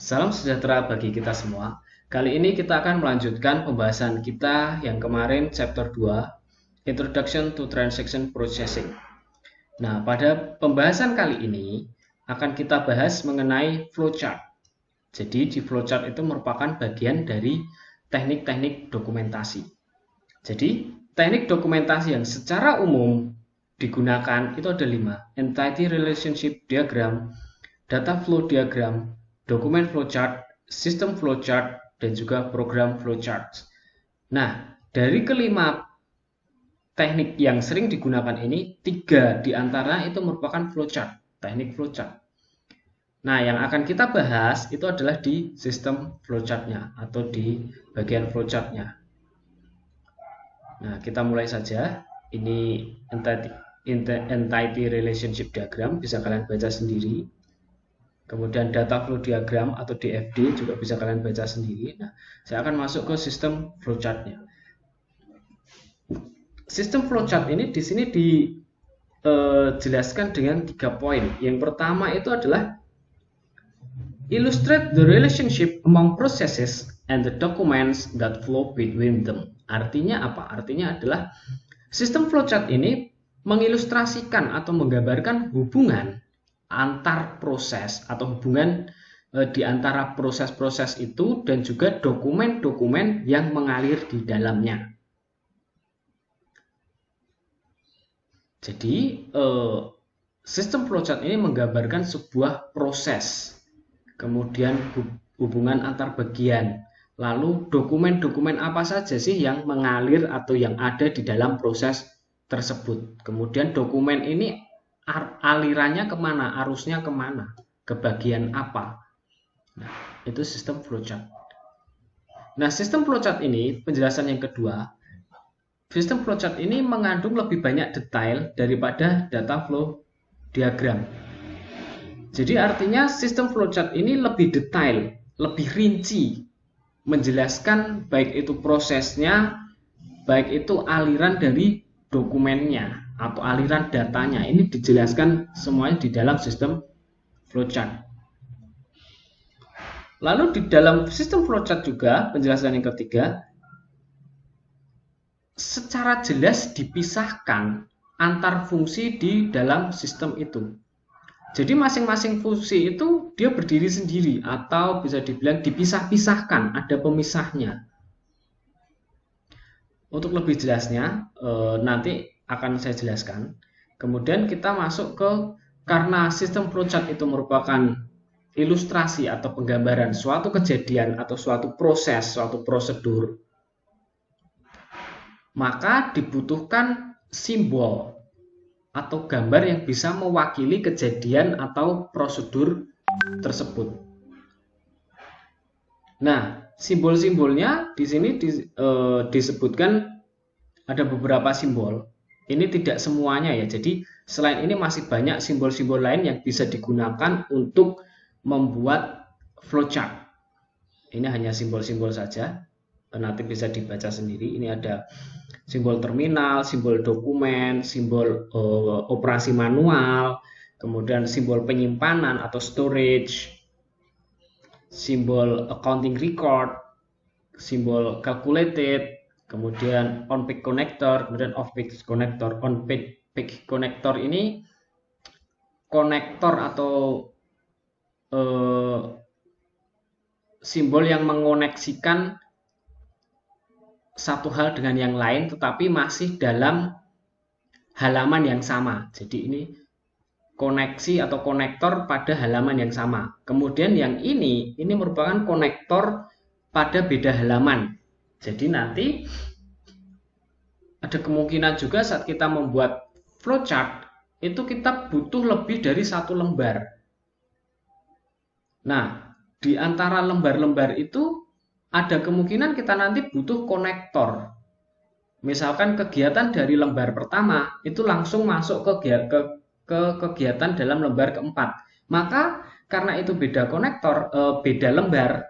Salam sejahtera bagi kita semua. Kali ini kita akan melanjutkan pembahasan kita yang kemarin chapter 2, Introduction to Transaction Processing. Nah, pada pembahasan kali ini akan kita bahas mengenai flowchart. Jadi di flowchart itu merupakan bagian dari teknik-teknik dokumentasi. Jadi teknik dokumentasi yang secara umum digunakan itu ada 5: Entity Relationship Diagram, Data Flow Diagram, Dokumen Flowchart, Sistem Flowchart, dan juga Program Flowchart. Nah, dari kelima teknik yang sering digunakan ini, 3 diantara itu merupakan flowchart, teknik flowchart. Nah, yang akan kita bahas itu adalah di sistem flowchartnya atau di bagian flowchartnya. Nah, kita mulai saja. Ini entity relationship diagram, bisa kalian baca sendiri. Kemudian data flow diagram atau DFD juga bisa kalian baca sendiri. Nah, saya akan masuk ke sistem flowchartnya. Sistem flowchart ini di sini dijelaskan dengan 3 poin. Yang pertama itu adalah illustrate the relationship among processes and the documents that flow between them. Artinya apa? Artinya adalah sistem flowchart ini mengilustrasikan atau menggambarkan hubungan antar proses atau hubungan di antara proses-proses itu dan juga dokumen-dokumen yang mengalir di dalamnya. Jadi sistem flowchart ini menggambarkan sebuah proses, kemudian hubungan antar bagian, lalu dokumen-dokumen apa saja sih yang mengalir atau yang ada di dalam proses tersebut. Kemudian dokumen ini alirannya kemana, arusnya kemana, ke bagian apa. Nah, itu sistem flowchart. Nah, sistem flowchart ini, penjelasan yang kedua, sistem flowchart ini mengandung lebih banyak detail daripada data flow diagram. Jadi artinya sistem flowchart ini lebih detail, lebih rinci, menjelaskan baik itu prosesnya, baik itu aliran dari dokumennya atau aliran datanya. Ini dijelaskan semuanya di dalam sistem flowchart. Lalu di dalam sistem flowchart juga, penjelasan yang ketiga, secara jelas dipisahkan antar fungsi di dalam sistem itu. Jadi masing-masing fungsi itu dia berdiri sendiri atau bisa dibilang dipisah-pisahkan, ada pemisahnya. Untuk lebih jelasnya nanti akan saya jelaskan. Kemudian kita masuk ke, karena sistem flowchart itu merupakan ilustrasi atau penggambaran suatu kejadian atau suatu proses, suatu prosedur, maka dibutuhkan simbol atau gambar yang bisa mewakili kejadian atau prosedur tersebut. Nah, simbol-simbolnya di sini disebutkan ada beberapa simbol. Ini tidak semuanya ya. Jadi selain ini masih banyak simbol-simbol lain yang bisa digunakan untuk membuat flowchart. Ini hanya simbol-simbol saja. Nanti bisa dibaca sendiri. Ini ada simbol terminal, simbol dokumen, simbol operasi manual, kemudian simbol penyimpanan atau storage, simbol accounting record, simbol calculated, kemudian on-page connector, kemudian off-page connector. On-page connector ini konektor atau simbol yang mengoneksikan satu hal dengan yang lain tetapi masih dalam halaman yang sama. Jadi ini koneksi atau konektor pada halaman yang sama. Kemudian yang ini merupakan konektor pada beda halaman. Jadi nanti ada kemungkinan juga saat kita membuat flowchart itu kita butuh lebih dari satu lembar. Nah, di antara lembar-lembar itu ada kemungkinan kita nanti butuh konektor. Misalkan kegiatan dari lembar pertama itu langsung masuk ke kegiatan dalam lembar keempat. Maka karena itu beda konektor, beda lembar,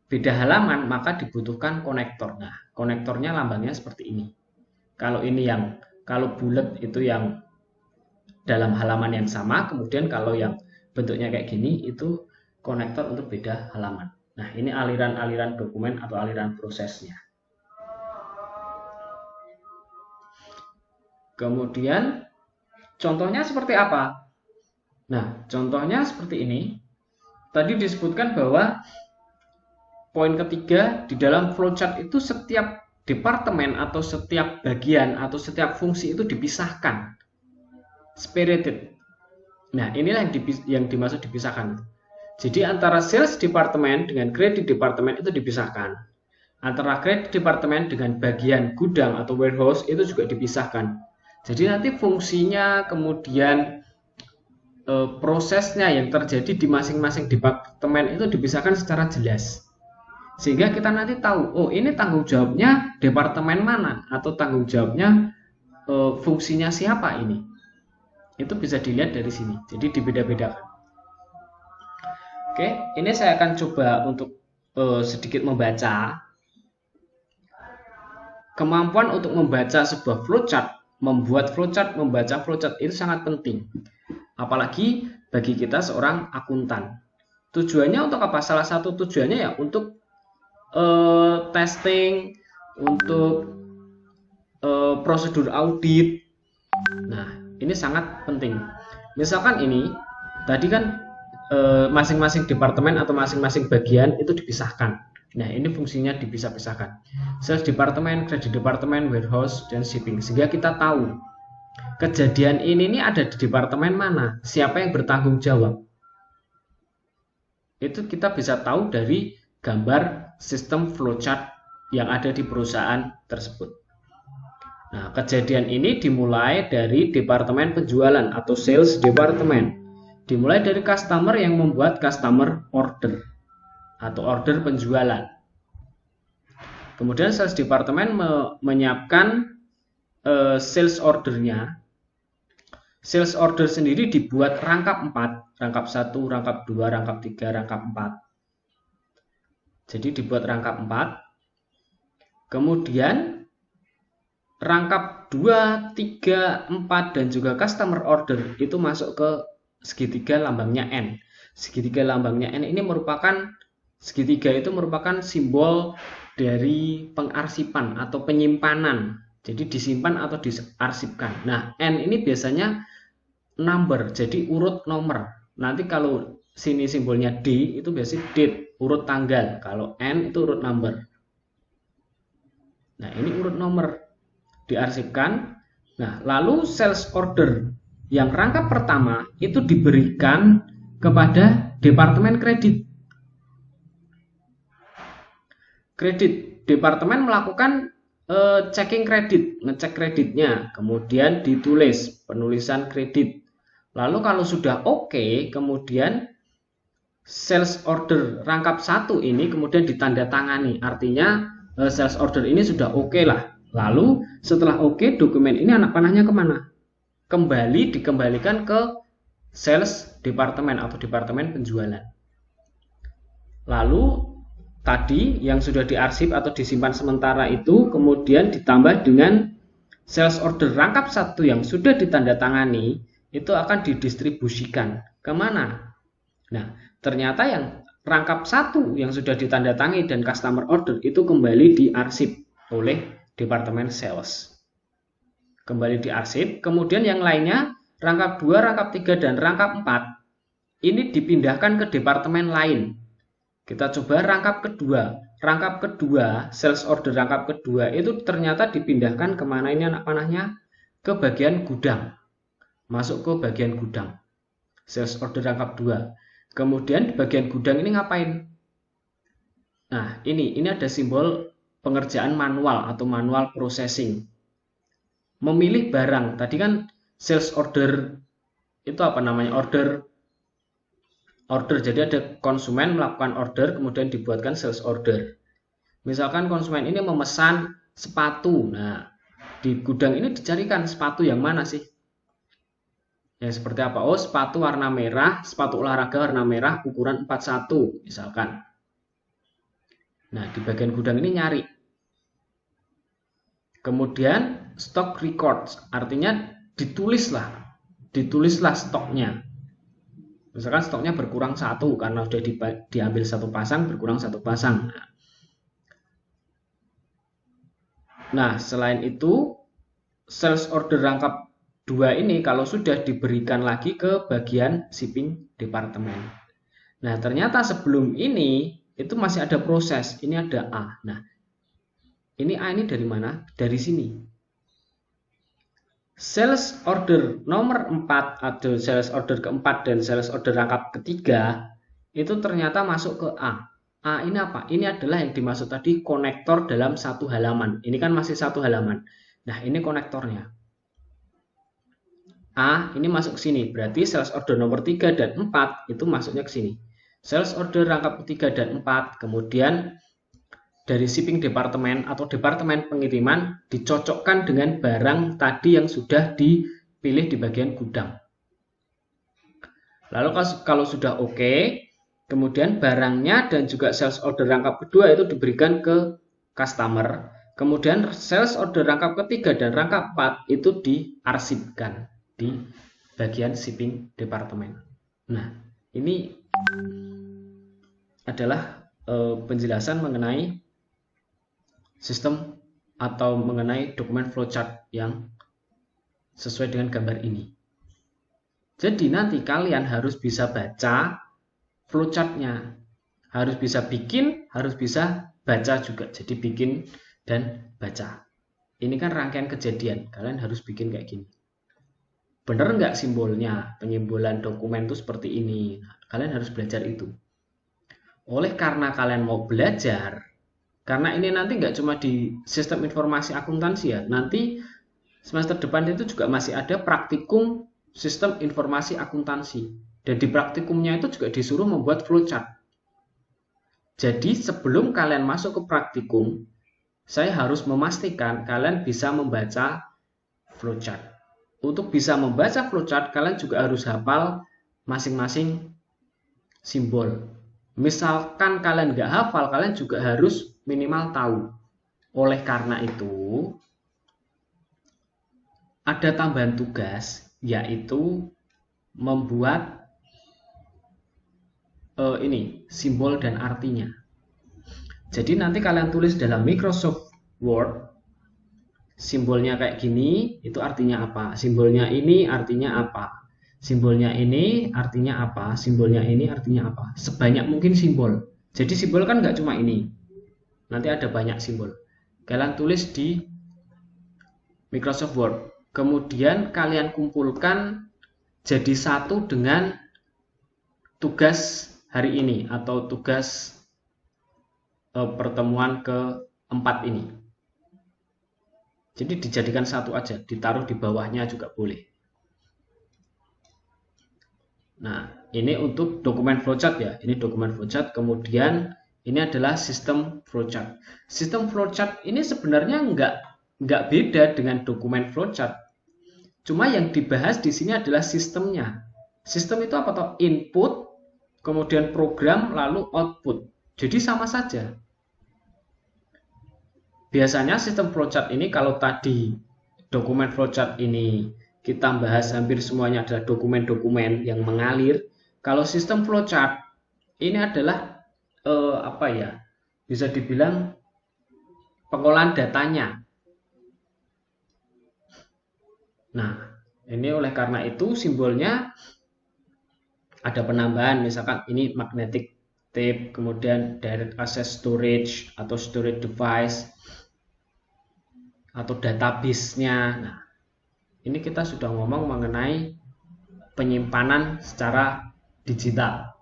beda halaman, maka dibutuhkan konektor. Nah, konektornya lambangnya seperti ini. Kalau bulat itu yang dalam halaman yang sama, kemudian kalau yang bentuknya kayak gini itu konektor untuk beda halaman. Nah, ini aliran-aliran dokumen atau aliran prosesnya. Kemudian contohnya seperti apa? Nah, contohnya seperti ini. Tadi disebutkan bahwa poin ketiga di dalam flowchart itu setiap departemen atau setiap bagian atau setiap fungsi itu dipisahkan. Separated. Nah, inilah yang dimaksud dipisahkan. Jadi antara sales department dengan credit department itu dipisahkan. Antara credit department dengan bagian gudang atau warehouse itu juga dipisahkan. Jadi nanti fungsinya kemudian prosesnya yang terjadi di masing-masing departemen itu dipisahkan secara jelas. Sehingga kita nanti tahu, oh ini tanggung jawabnya departemen mana atau tanggung jawabnya fungsinya siapa ini. Itu bisa dilihat dari sini. Jadi dibeda-bedakan. Oke, ini saya akan coba untuk sedikit membaca. Kemampuan untuk membaca sebuah flowchart, membuat flowchart, membaca flowchart itu sangat penting. Apalagi bagi kita seorang akuntan. Tujuannya untuk apa? Salah satu tujuannya ya untuk testing, untuk prosedur audit. Nah, ini sangat penting. Misalkan ini, tadi kan masing-masing departemen atau masing-masing bagian itu dipisahkan. Nah, ini fungsinya dipisah-pisahkan. Sales departemen, credit departemen, warehouse, dan shipping. Sehingga kita tahu kejadian ini ada di departemen mana, siapa yang bertanggung jawab. Itu kita bisa tahu dari gambar sistem flowchart yang ada di perusahaan tersebut. Nah, kejadian ini dimulai dari departemen penjualan atau sales department. Dimulai dari customer yang membuat customer order atau order penjualan. Kemudian sales department menyiapkan sales ordernya. Sales order sendiri dibuat rangkap 4, rangkap 1, rangkap 2, rangkap 3, rangkap 4. Jadi dibuat rangkap 4. Kemudian rangkap 2, 3, 4 dan juga customer order itu masuk ke segitiga lambangnya N. Segitiga lambangnya N ini merupakan segitiga itu merupakan simbol dari pengarsipan atau penyimpanan. Jadi disimpan atau diarsipkan. Nah, N ini biasanya number, jadi urut nomor. Nanti kalau sini simbolnya D itu biasanya date, urut tanggal. Kalau N itu urut number. Nah, ini urut nomor diarsipkan. Nah, lalu sales order yang rangkap pertama itu diberikan kepada departemen kredit. Kredit departemen melakukan checking kredit, ngecek kreditnya, kemudian ditulis penulisan kredit. Lalu kalau sudah oke, kemudian sales order rangkap 1 ini kemudian ditandatangani. Artinya sales order ini sudah oke lah. Lalu setelah oke, dokumen ini anak panahnya kemana? Dikembalikan ke sales departemen atau departemen penjualan. Lalu tadi yang sudah diarsip atau disimpan sementara itu kemudian ditambah dengan sales order rangkap 1 yang sudah ditandatangani, itu akan didistribusikan kemana? Nah, ternyata yang rangkap 1 yang sudah ditandatangani dan customer order itu kembali diarsip oleh departemen sales. Kembali diarsip, kemudian yang lainnya rangkap 2, rangkap 3, dan rangkap 4 ini dipindahkan ke departemen lain. Kita coba rangkap kedua. Rangkap kedua, sales order rangkap kedua itu ternyata dipindahkan kemana ini anak panahnya? Ke bagian gudang. Masuk ke bagian gudang. Sales order rangkap 2. Kemudian di bagian gudang ini ngapain? Nah, ini ada simbol pengerjaan manual atau manual processing. Memilih barang. Tadi kan sales order itu apa namanya? Order. Jadi ada konsumen melakukan order, kemudian dibuatkan sales order. Misalkan konsumen ini memesan sepatu. Nah, di gudang ini dicarikan sepatu yang mana sih? Yang seperti apa? Oh, sepatu warna merah, sepatu olahraga warna merah, ukuran 41 misalkan. Nah, di bagian gudang ini nyari. Kemudian stock records, artinya ditulislah stoknya. Misalkan stoknya berkurang 1 karena sudah diambil 1 pasang, berkurang 1 pasang. Nah, selain itu sales order rangkap 2 ini kalau sudah diberikan lagi ke bagian shipping department. Nah, ternyata sebelum ini itu masih ada proses. Ini ada A. Nah, ini A ini dari mana? Dari sini. Sales order nomor 4 atau sales order keempat dan sales order rangkap ketiga itu ternyata masuk ke A. A ini apa? Ini adalah yang dimaksud tadi konektor dalam satu halaman. Ini kan masih satu halaman. Nah, ini konektornya. A ini masuk ke sini. Berarti sales order nomor 3 dan 4 itu masuknya ke sini. Sales order rangkap ketiga dan 4, kemudian dari shipping department atau departemen pengiriman dicocokkan dengan barang tadi yang sudah dipilih di bagian gudang. Lalu kalau sudah oke, kemudian barangnya dan juga sales order rangkap kedua itu diberikan ke customer. Kemudian sales order rangkap ketiga dan rangkap 4 itu diarsipkan di bagian shipping department. Nah, ini adalah penjelasan mengenai sistem atau mengenai dokumen flowchart yang sesuai dengan gambar ini. Jadi nanti kalian harus bisa baca flowchartnya, harus bisa bikin, harus bisa baca juga. Jadi bikin dan baca. Ini kan rangkaian kejadian, kalian harus bikin kayak gini. Bener nggak simbolnya? Penyimbolan dokumen itu seperti ini. Nah, kalian harus belajar itu. Oleh karena kalian mau belajar, karena ini nanti nggak cuma di sistem informasi akuntansi ya, nanti semester depan itu juga masih ada praktikum sistem informasi akuntansi. Dan di praktikumnya itu juga disuruh membuat flowchart. Jadi sebelum kalian masuk ke praktikum, saya harus memastikan kalian bisa membaca flowchart. Untuk bisa membaca flowchart, kalian juga harus hafal masing-masing simbol. Misalkan kalian nggak hafal, kalian juga harus minimal tahu. Oleh karena itu, ada tambahan tugas, yaitu membuat ini simbol dan artinya. Jadi nanti kalian tulis dalam Microsoft Word, simbolnya kayak gini, itu artinya apa? Simbolnya ini artinya apa? Simbolnya ini artinya apa? Simbolnya ini artinya apa? Sebanyak mungkin simbol. Jadi simbol kan nggak cuma ini. Nanti ada banyak simbol. Kalian tulis di Microsoft Word. Kemudian kalian kumpulkan jadi satu dengan tugas hari ini atau tugas pertemuan keempat ini. Jadi dijadikan satu aja, ditaruh di bawahnya juga boleh. Nah, ini untuk dokumen flowchart ya. Ini dokumen flowchart. Kemudian ini adalah sistem flowchart. Sistem flowchart ini sebenarnya nggak beda dengan dokumen flowchart. Cuma yang dibahas di sini adalah sistemnya. Sistem itu apa toh? Input, kemudian program, lalu output. Jadi sama saja. Biasanya sistem flowchart ini kalau tadi dokumen flowchart ini kita bahas hampir semuanya adalah dokumen-dokumen yang mengalir. Kalau sistem flowchart ini adalah apa ya? Bisa dibilang pengolahan datanya. Nah, ini oleh karena itu simbolnya ada penambahan, misalkan ini magnetic tape, kemudian direct access storage atau storage device atau database-nya. Nah, ini kita sudah ngomong mengenai penyimpanan secara digital.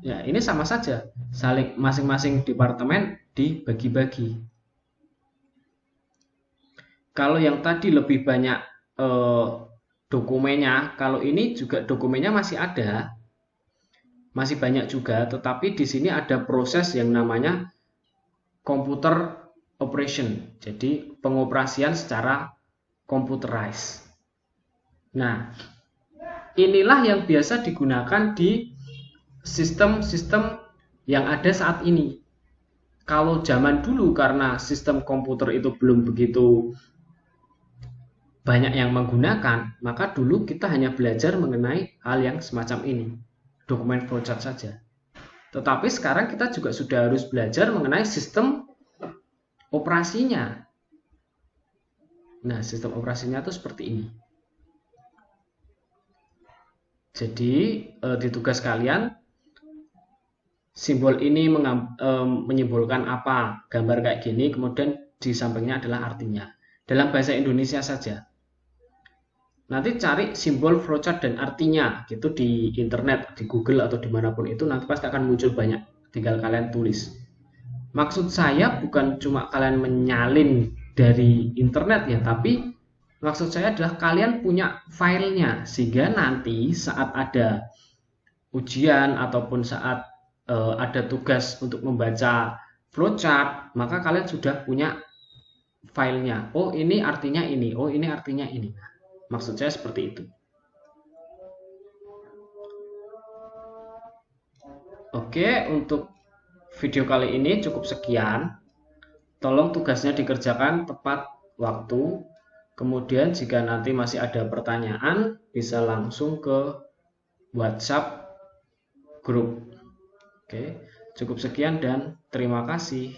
Ya, ini sama saja, saling masing-masing departemen dibagi-bagi. Kalau yang tadi lebih banyak dokumennya, kalau ini juga dokumennya masih ada, masih banyak juga, tetapi di sini ada proses yang namanya computer operation, jadi pengoperasian secara computerized. Nah, inilah yang biasa digunakan di sistem-sistem yang ada saat ini. Kalau zaman dulu karena sistem komputer itu belum begitu banyak yang menggunakan, maka dulu kita hanya belajar mengenai hal yang semacam ini, dokumen flowchart saja. Tetapi sekarang kita juga sudah harus belajar mengenai sistem operasinya. Nah, sistem operasinya itu seperti ini. Jadi di tugas kalian, simbol ini menyimbolkan apa, gambar kayak gini, kemudian di sampingnya adalah artinya. Dalam bahasa Indonesia saja. Nanti cari simbol flowchart dan artinya gitu di internet, di Google atau dimanapun itu, nanti pasti akan muncul banyak. Tinggal kalian tulis. Maksud saya bukan cuma kalian menyalin dari internet ya, tapi maksud saya adalah kalian punya filenya, sehingga nanti saat ada ujian ataupun saat ada tugas untuk membaca flowchart, maka kalian sudah punya filenya. Oh, ini artinya ini. Oh, ini artinya ini. Maksud saya seperti itu. Oke, untuk video kali ini cukup sekian. Tolong tugasnya dikerjakan tepat waktu. Kemudian jika nanti masih ada pertanyaan, bisa langsung ke WhatsApp grup. Oke, cukup sekian dan terima kasih.